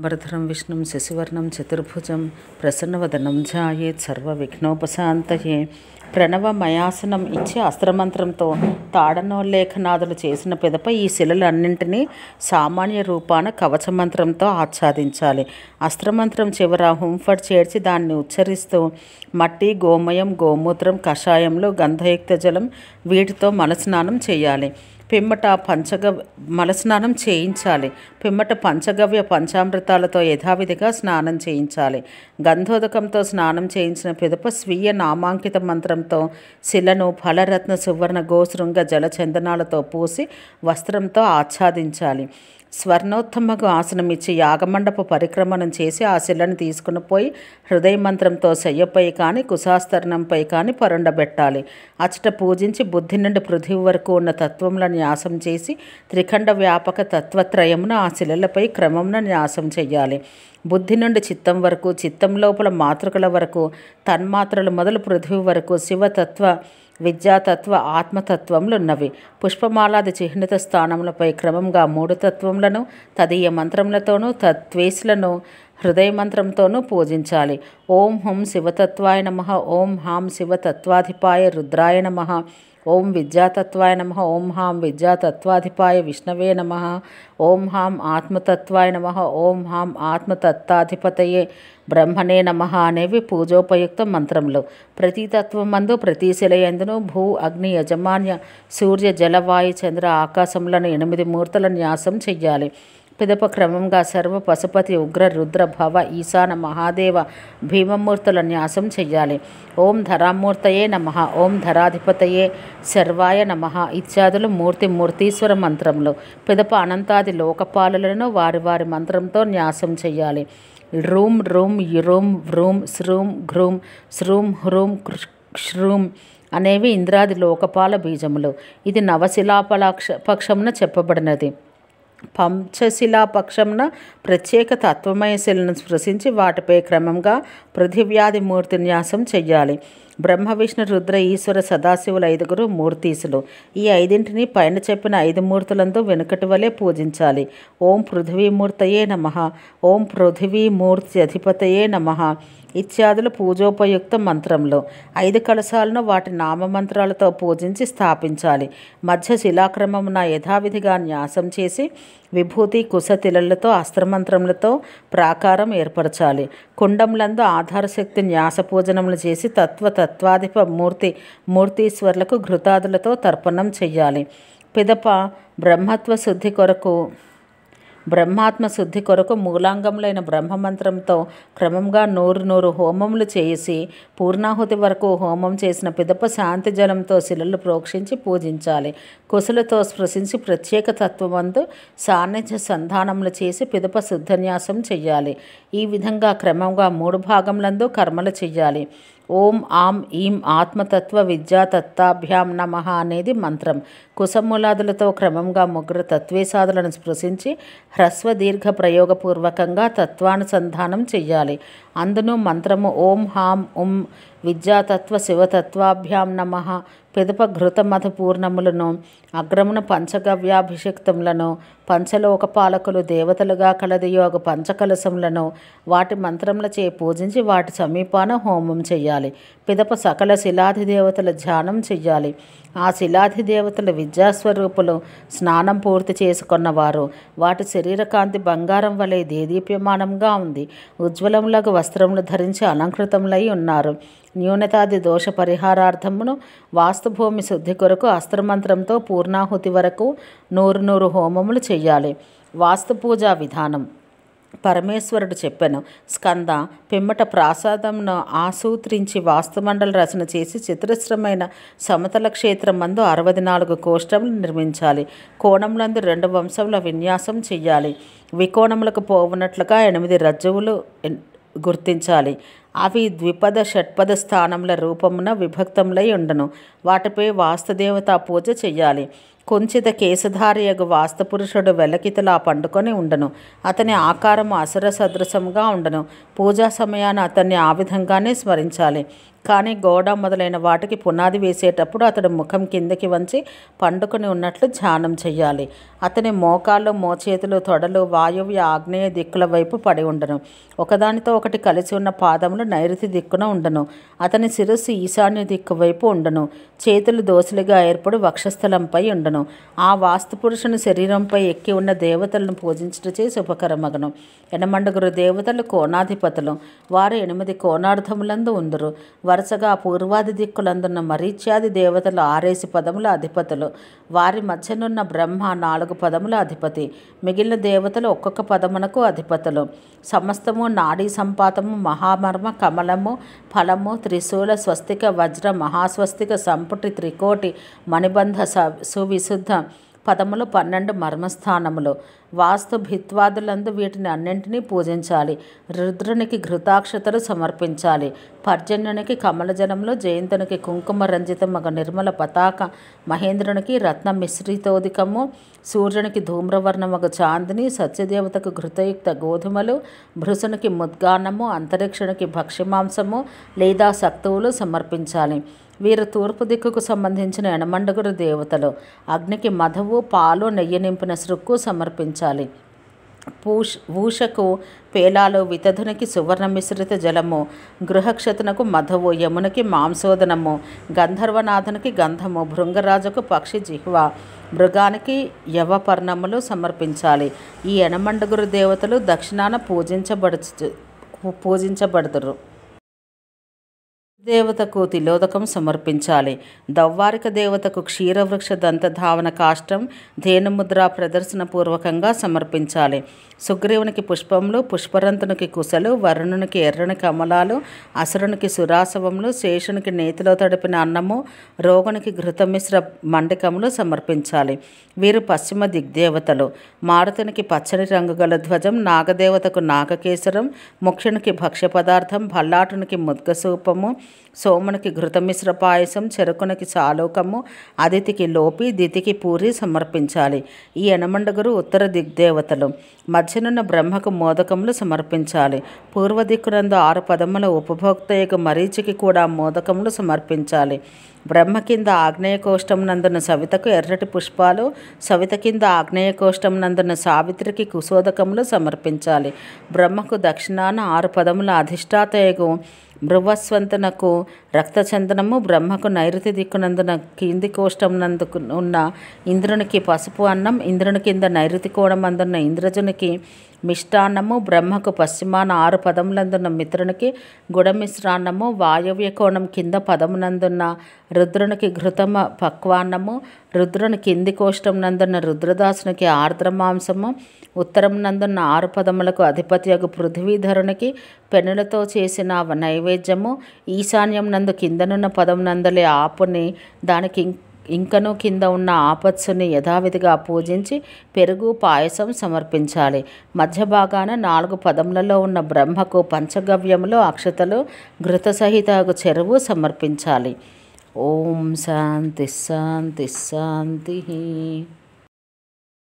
వరధరం విష్ణుం శశివర్ణం చతుర్భుజం ప్రసన్నవదనం ధ్యాయేత్ సర్వవిఘ్నోపశాంతయే. ప్రణవమయాసనం ఇచ్చి అస్త్రమంత్రంతో తాడనోల్లేఖనాదులు చేసిన పిదప ఈ శిలలన్నింటినీ సామాన్య రూపాన కవచమంత్రంతో ఆచ్ఛాదించాలి. అస్త్రమంత్రం చివర హుంఫట్ చేర్చి దాన్ని ఉచ్చరిస్తూ మట్టి, గోమయం, గోమూత్రం, కషాయంలో గంధయుక్త జలం వీటితో మలస్నానం చేయాలి. పిమ్మట మలస్నానం చేయించాలి. పిమ్మట పంచగవ్య పంచామృతాలతో యథావిధిగా స్నానం చేయించాలి. గంధోదకంతో స్నానం చేయించిన పిదప స్వీయ నామాంకిత మంత్రంతో శిలను ఫలరత్న సువర్ణ గోశృంగ జలచందనాలతో పూసి వస్త్రంతో ఆచ్ఛాదించాలి. స్వర్ణోత్తమకు ఆసనమిచ్చి యాగమండప పరిక్రమణం చేసి ఆ శిలను తీసుకుని పోయి హృదయ మంత్రంతో శయ్యపై కానీ కుశాస్తరణంపై కానీ పరుండబెట్టాలి. అచట పూజించి బుద్ధి నుండి పృథివీ వరకు ఉన్న తత్వములను న్యాసం చేసి త్రిఖండ వ్యాపక తత్వత్రయమును ఆ శిలలపై క్రమమున న్యాసం చెయ్యాలి. బుద్ధి నుండి చిత్తం వరకు, చిత్తం లోపల మాతృకల వరకు, తన్మాత్రలు మొదలు పృథివీ వరకు శివతత్వ, విద్యాతత్వ, ఆత్మతత్వములున్నవి. పుష్పమాలాది చిహ్నిత స్థానములపై క్రమంగా 3 తత్వములను తదీయ మంత్రములతోనూ తత్వేశులను హృదయ మంత్రంతోనూ పూజించాలి. ఓం హుం శివతత్వాయ నమః. ఓం హాం శివతత్వాధిపాయ రుద్రాయ నమః. ఓం విద్యాతత్వాయ నమః. ఓం హాం విద్యాతత్వాధిపాయ విష్ణవే నమః. ఓం హాం ఆత్మతత్వాయ నమః. ఓం హాం ఆత్మతత్వాధిపతయే బ్రహ్మణే నమః అనేవి పూజోపయుక్త మంత్రములు. ప్రతి తత్వమందు ప్రతి శిలయందును భూ, అగ్ని, యజమాన్య, సూర్య, జలవాయు, చంద్ర, ఆకాశములను 8 మూర్తుల న్యాసం చెయ్యాలి. పిదప క్రమంగా సర్వ, పశుపతి, ఉగ్ర, రుద్ర, భవ, ఈశాన, మహాదేవ, భీమమూర్తుల న్యాసం చెయ్యాలి. ఓం ధరామూర్తయే నమః. ఓం ధరాధిపతయే శర్వాయ నమః ఇత్యాదులు మూర్తీశ్వర మంత్రములు. పిదప అనంతాది లోకపాలులను వారి వారి మంత్రంతో న్యాసం చెయ్యాలి. రూం రూం యురూం వ్రూం శ్రూం ఘ్రూం శ్రూం హ్రూం శ్రూం అనేవి ఇంద్రాది లోకపాల బీజములు. ఇది పక్షమున చెప్పబడినది. పంచశిలాపక్షమున ప్రత్యేక తత్వమయ శిలను స్పృశించి వాటిపై క్రమంగా పృథివ్యాది మూర్తి న్యాసం చెయ్యాలి. బ్రహ్మ, విష్ణు, రుద్ర, ఈశ్వర, సదాశివుల 5 మూర్తీసులు. ఈ 5 పైన చెప్పిన 5 మూర్తులందు వెనుకటి వలె పూజించాలి. ఓం పృథివీమూర్తయే నమః. ఓం పృథివీమూర్తి అధిపతయే నమః ఇత్యాదులు పూజోపయుక్త మంత్రములు. 5 కలశాలను వాటి నామమంత్రాలతో పూజించి స్థాపించాలి. మధ్య శిలాక్రమమున యథావిధిగా న్యాసం చేసి విభూతి, కుశతిలలతో అస్త్రమంత్రములతో ప్రాకారం ఏర్పరచాలి. కుండములందు ఆధారశక్తి న్యాస పూజనములు చేసి తత్వాధిప మూర్తీశ్వర్లకు ఘృతాదులతో తర్పణం చెయ్యాలి. పిదప బ్రహ్మాత్మశుద్ధి కొరకు మూలాంగములైన బ్రహ్మమంత్రంతో క్రమంగా 100 హోమములు చేసి పూర్ణాహుతి వరకు హోమం చేసిన పిదప శాంతి జలంతో శిలలు ప్రోక్షించి పూజించాలి. కుశలతో స్పృశించి ప్రత్యేక తత్వమందు సాన్నిధ్య సంధానములు చేసి పిదప శుద్ధన్యాసం చెయ్యాలి. ఈ విధంగా క్రమంగా 3 భాగములందు కర్మలు చెయ్యాలి. ఓం ఆం ఈం ఆత్మతత్వ విద్యాతత్తాభ్యాం నమః అనేది మంత్రం. కుశమూలాదులతో క్రమంగా 3 తత్వేశాదులను స్పృశించి హ్రస్వ దీర్ఘ ప్రయోగపూర్వకంగా తత్వానుసంధానం చెయ్యాలి. అందును మంత్రము ఓం హాం ఉం విద్యాతత్వ శివతత్వాభ్యాం నమః. పిదప ఘృతమధు పూర్ణములను, అగ్రమున పంచగవ్యాభిషిక్తములను, పంచలోకపాలకులు దేవతలుగా కలదియోగ పంచకలశములను వాటి మంత్రములచే పూజించి వాటి సమీపాన హోమం చెయ్యాలి. పిదప సకల శిలాధిదేవతల ధ్యానం చెయ్యాలి. ఆ శిలాధిదేవతల విద్యాస్వరూపులు స్నానం పూర్తి చేసుకున్నవారు. వాటి శరీరకాంతి బంగారం వలె దేదీప్యమానంగా ఉంది. ఉజ్వలములకు వస్త్రములు ధరించి అలంకృతములై ఉన్నారు. న్యూనతాది దోష పరిహారార్థమును వాస్తుభూమి శుద్ధి కొరకు అస్త్రమంత్రంతో పూర్ణాహుతి వరకు 100 హోమములు చెయ్యాలి. వాస్తు పూజా విధానం పరమేశ్వరుడు చెప్పెను. స్కంద పిమ్మట ప్రాసాదంను ఆసూత్రించి వాస్తుమండల రచన చేసి చతురస్రమైన సమతల క్షేత్రమందు 64 కోష్టములు నిర్మించాలి. కోణములందు 2 వంశముల విన్యాసం చెయ్యాలి. వికోణములకు పోవునట్లుగా 8 రజ్జువులు గుర్తించాలి. అవి ద్విపద షట్పద స్థానముల రూపమున విభక్తములై ఉండను. వాటిపై వాస్తుదేవతా పూజ చెయ్యాలి. కుంచిత కేశధారియగు వాస్తపురుషుడు వెలకితలా పండుకొని ఉండను. అతని ఆకారము అసుర సదృశంగా ఉండను. పూజా సమయాన అతన్ని ఆ విధంగానే స్మరించాలి. కానీ గోడ మొదలైన వాటికి పునాది వేసేటప్పుడు అతడు ముఖం కిందకి వంచి పండుకొని ఉన్నట్లు ధ్యానం చెయ్యాలి. అతని మోకాళ్ళు, మోచేతులు, తొడలు వాయువ్య ఆగ్నేయ దిక్కుల వైపు పడి ఉండను. ఒకదానితో ఒకటి కలిసి ఉన్న పాదములు నైరుతి దిక్కున ఉండను. అతని శిరస్సు ఈశాన్య దిక్కు వైపు ఉండను. చేతులు దోసులుగా ఏర్పడి వక్షస్థలంపై ఉండను. ఆ వాస్తు పురుషుని శరీరంపై ఎక్కి ఉన్న దేవతలను పూజించుటచే శుభకరమగను. ఎనమండుగురు దేవతలు కోణాధిపతులు. వారు 8 కోణార్థములందు ఉందురు. వరుసగా పూర్వాది దిక్కులందున్న మరీచ్యాది దేవతలు 6 పదముల అధిపతులు. వారి మధ్యనున్న బ్రహ్మ 4 పదముల అధిపతి. మిగిలిన దేవతలు ఒక్కొక్క పదమునకు అధిపతులు. సమస్తము నాడీ సంపాతము, మహామర్మ, కమలము, ఫలము, త్రిశూల, స్వస్తిక, వజ్ర, మహాస్వస్తిక, సంపుటి, త్రికోటి, మణిబంధ, సువిశుద్ధ పదములు 12 మర్మస్థానములు. వాస్తు భిత్వాదులందు వీటిని అన్నింటినీ పూజించాలి. రుద్రునికి ఘృతాక్షతలు సమర్పించాలి. పర్జన్యునికి కమలజనములు, జయంతునికి కుంకుమ రంజితమగ నిర్మల పతాక, మహేంద్రునికి రత్న మిశ్రితోదికము, సూర్యునికి ధూమ్రవర్ణమగ చాందిని, సత్యదేవతకు ఘృతయుక్త గోధుమలు, భృసునికి ముద్గాన్నము, అంతరిక్షునికి భక్ష్యమాంసము లేదా సక్తువులు సమర్పించాలి. వీరు తూర్పు దిక్కుకు సంబంధించిన 8 దేవతలు. అగ్నికి మధువు, పాలు, నెయ్యి నింపిన సృక్కు సమర్పించాలి. ఊషకు పేలాలు, వితధునికి సువర్ణ మిశ్రిత జలము, గృహక్షతునకు మధువు, యమునికి మాంసోదనము, గంధర్వనాథునికి గంధము, భృంగరాజుకు పక్షి జిహ్వ, మృగానికి యవపర్ణములు సమర్పించాలి. ఈ 8 దేవతలు దక్షిణాన పూజించబడుదురు. దేవతకు తిలోదకం సమర్పించాలి. దౌవారిక దేవతకు క్షీరవృక్ష దంతధావన కాష్టం ధేనుముద్ర ప్రదర్శన పూర్వకంగా సమర్పించాలి. సుగ్రీవునికి పుష్పములు, పుష్పరంతునికి కుశలు, వరుణునికి ఎర్రని కమలాలు, అసురునికి సురాసవములు, శేషునికి నేతిలో తడిపిన అన్నము, రోగునికి ఘృతమిశ్ర మండికములు సమర్పించాలి. వీరు పశ్చిమ దిగ్దేవతలు. మారుతునికి పచ్చని రంగు గల ధ్వజం, నాగదేవతకు నాగకేశరం, ముఖ్యునికి భక్ష్య పదార్థం, భల్లాటునికి ముద్గసూపము, సోమునికి ఘృతమిశ్ర పాయసం, చెరుకునికి సాలోకము, అదితికి లోపి, దితికి పూరి సమర్పించాలి. ఈ 8 ఉత్తర దిగ్దేవతలు. మధ్యనున్న బ్రహ్మకు మోదకములు సమర్పించాలి. పూర్వ దిక్కునందు 6 పదముల ఉపభోక్తయ్యకు మరీచికి కూడా మోదకములు సమర్పించాలి. బ్రహ్మ కింద ఆగ్నేయ కోష్టం నందున సవితకు ఎర్రటి పుష్పాలు, సవిత కింద ఆగ్నేయ కోష్టం నందున సావిత్రికి కుశోదకములు సమర్పించాలి. బ్రహ్మకు దక్షిణాన 6 పదముల అధిష్టాతయగు మృవస్వంతనకు రక్తచందనము, బ్రహ్మకు నైరుతి దిక్కునందున కింది కోష్టం నందుకు ఉన్న ఇంద్రునికి పసుపు అన్నం, ఇంద్రుని కింద నైరుతి కోణమందున్న ఇంద్రజునికి మిష్టాన్నము, బ్రహ్మకు పశ్చిమాన 6 పదములందున్న మిత్రునికి గుడమిశ్రాన్నము, వాయవ్య కోణం కింద పదమునందున్న రుద్రునికి ఘృతమ పక్వాన్నము, రుద్రుని కింది కోష్టం నందున్న రుద్రదాసునికి ఆర్ద్రమాంసము, ఉత్తరం నందున్న 6 పదములకు అధిపత్యగు పృథ్వీధరునికి పెనులతో చేసిన నైవేద్యము, ఈశాన్యం నందు కిందనున్న పదం నందలి ఆపుని దానికి ఇంకను కింద ఉన్న ఆపత్సుని యథావిధిగా పూజించి పెరుగు, పాయసం సమర్పించాలి. మధ్య భాగాన 4 పదములలో ఉన్న బ్రహ్మకు పంచగవ్యములు, అక్షతలు, ఘృత సహిత చెరువు సమర్పించాలి. ఓం శాంతి శాంతి శాంతి.